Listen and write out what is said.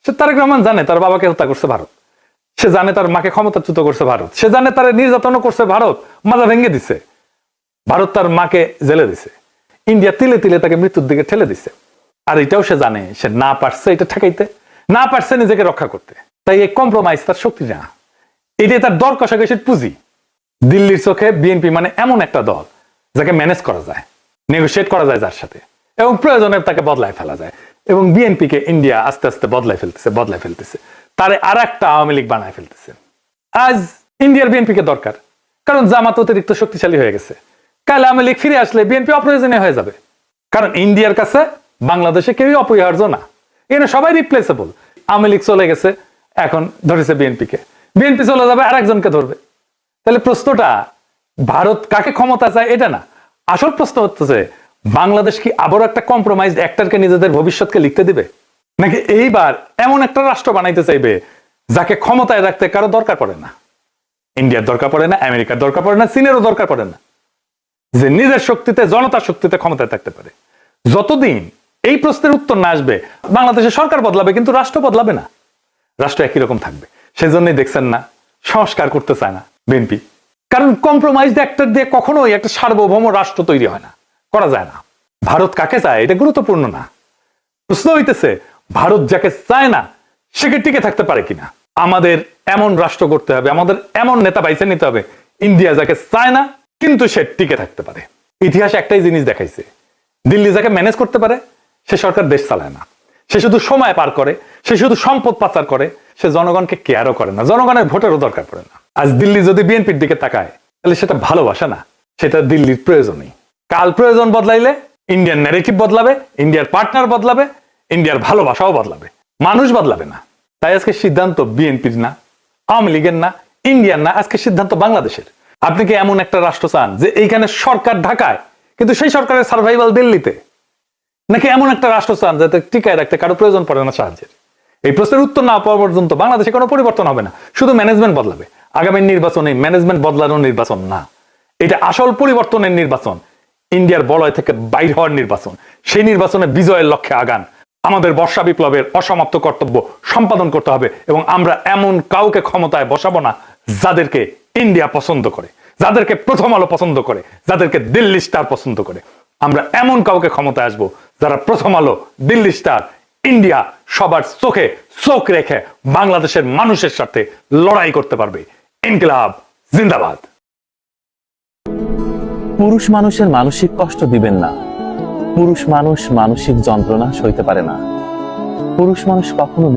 সে তারেক রহমান জানে তার বাবাকে হত্যা করছে ভারত, সে জানে তার মাকে ক্ষমতাচ্যুত করছে ভারত, সে জানে তার নির্যাতন করছে ভারত, মাজা ভেঙে দিছে ভারত, তার মাকে জেলে দিছে, ইন্ডিয়া তিলে তিলে তাকে মৃত্যুর দিকে ঠেলে দিছে। আর এটাও সে জানে সে না পারছে এটা ঠেকাইতে, না পারছে নিজেকে রক্ষা করতে। তাই এই কম্প্রোমাইজ তার শক্তি না, এটাই তার দর কষাকষির পুঁজি। দিল্লির চোখে বিএনপি মানে এমন একটা দল যাকে ম্যানেজ করা যায়, নেগোশিয়েট করা যায় যার সাথে, এবং প্রয়োজনে তাকে বদলায় ফেলা যায়। এবং বিএনপি কে ইন্ডিয়া আস্তে আস্তে বদলায় ফেলতেছে, তারে আর একটা আওয়ামী লীগ বানায় ফেলতেছে। আজ ইন্ডিয়ার বিএনপি কে দরকার, কারণ জামাত অতিরিক্ত শক্তিশালী হয়ে গেছে। কাল আওয়ামী লীগ ফিরে আসলে বিএনপি অপ্রয়োজনীয় হয়ে যাবে, কারণ ইন্ডিয়ার কাছে বাংলাদেশে কেউই অপরিহার্য না, এখানে সবাই রিপ্লেসেবল। আওয়ামী লীগ চলে গেছে, এখন ধরেছে বিএনপি কে, বিএনপি চলে যাবে আরেকজনকে ধরবে। তাহলে প্রশ্নটা ভারত কাকে ক্ষমতা চায় এটা না, আসল প্রশ্ন হচ্ছে বাংলাদেশ কি আবারও একটা কম্প্রোমাইজড অ্যাক্টরকে নিজেদের ভবিষ্যৎকে লিখতে দিবে, নাকি এইবার এমন একটা রাষ্ট্র বানাইতে চাইবে যাকে ক্ষমতায় রাখতে কারো দরকার পড়ে না, ইন্ডিয়ার দরকার পড়ে না, আমেরিকার দরকার পড়ে না, চীনেরও দরকার পড়ে না, যে নিজের শক্তিতে জনতার শক্তিতে ক্ষমতায় থাকতে পারে। যতদিন এই প্রশ্নের উত্তর না আসবে বাংলাদেশের সরকার বদলাবে কিন্তু রাষ্ট্র বদলাবে না, রাষ্ট্র একই রকম থাকবে। সেজন্যই দেখছেন না সংস্কার করতে চায় না বিএনপি, কারণ কম্প্রোমাইজড অ্যাক্টর দিয়ে কখনোই একটা সার্বভৌম রাষ্ট্র তৈরি হয় না, করা যায় না। ভারত কাকে চায় এটা গুরুত্বপূর্ণ না, প্রশ্ন হইতেছে ভারত যাকে চায় না সে কি টিকে থাকতে পারে কিনা। আমাদের এমন রাষ্ট্র করতে হবে, আমাদের এমন নেতা বাইছে নিতে হবে ইন্ডিয়া যাকে চায় না কিন্তু সে টিকে থাকতে পারে। ইতিহাস একটাই জিনিস দেখাইছে, দিল্লি যাকে ম্যানেজ করতে পারে সে সরকার দেশ চালায় না, সে শুধু সময় পার করে, সে শুধু সম্পদ পাচার করে, সে জনগণকে কেয়ারও করে না, জনগণের ভোটেরও দরকার পড়ে না। আজ দিল্লি যদি বিএনপির দিকে তাকায় তাহলে সেটা ভালোবাসা না, সেটা দিল্লির প্রয়োজনই। কাল প্রয়োজন বদলাইলে ইন্ডিয়ান ন্যারেটিভ বদলাবে, ইন্ডিয়ার পার্টনার বদলাবে, ইন্ডিয়ার ভালোবাসাও বদলাবে, মানুষ বদলাবে না। তাই আজকে সিদ্ধান্ত বিএনপির না, আওয়ামী লীগের না, ইন্ডিয়ার না, আজকে সিদ্ধান্ত বাংলাদেশের। আপনি কি এমন একটা রাষ্ট্র চান যে এইখানে সরকার ঢাকায় কিন্তু সেই সরকারের সার্ভাইভাল দিল্লিতে, নাকি এমন একটা রাষ্ট্র চান যাতে টিকায় রাখতে কারো প্রয়োজন পড়ে না সাহায্যের? এই প্রশ্নের উত্তর না পাওয়া পর্যন্ত বাংলাদেশে কোনো পরিবর্তন হবে না, শুধু ম্যানেজমেন্ট বদলাবে। আগামী নির্বাচন এই ম্যানেজমেন্ট বদলানোর নির্বাচন না, এটা আসল পরিবর্তনের নির্বাচন, ইন্ডিয়ার বলয় থেকে বাইর হওয়ার নির্বাচন। সেই নির্বাচনে বিজয়ের লক্ষ্যে আগান। আমাদের বর্ষা বিপ্লবের অসমাপ্ত কর্তব্য সম্পাদন করতে হবে, এবং আমরা এমন কাউকে ক্ষমতায় বসাবো না যাদেরকে ইন্ডিয়া পছন্দ করে, যাদেরকে প্রথম আলো পছন্দ করে, যাদেরকে দিল্লি স্টার পছন্দ করে। আমরা এমন কাউকে ক্ষমতায় আসবো যারা প্রথম আলো, দিল্লি স্টার, ইন্ডিয়া সবার চোখে চোখ রেখে বাংলাদেশের মানুষের সাথে লড়াই করতে পারবে। ইনকিলাব জিন্দাবাদ। পুরুষ মানুষের মানসিক কষ্ট দিবেন না, পুরুষ মানুষ মানসিক যন্ত্রণা সইতে পারে না, পুরুষ মানুষ কখনো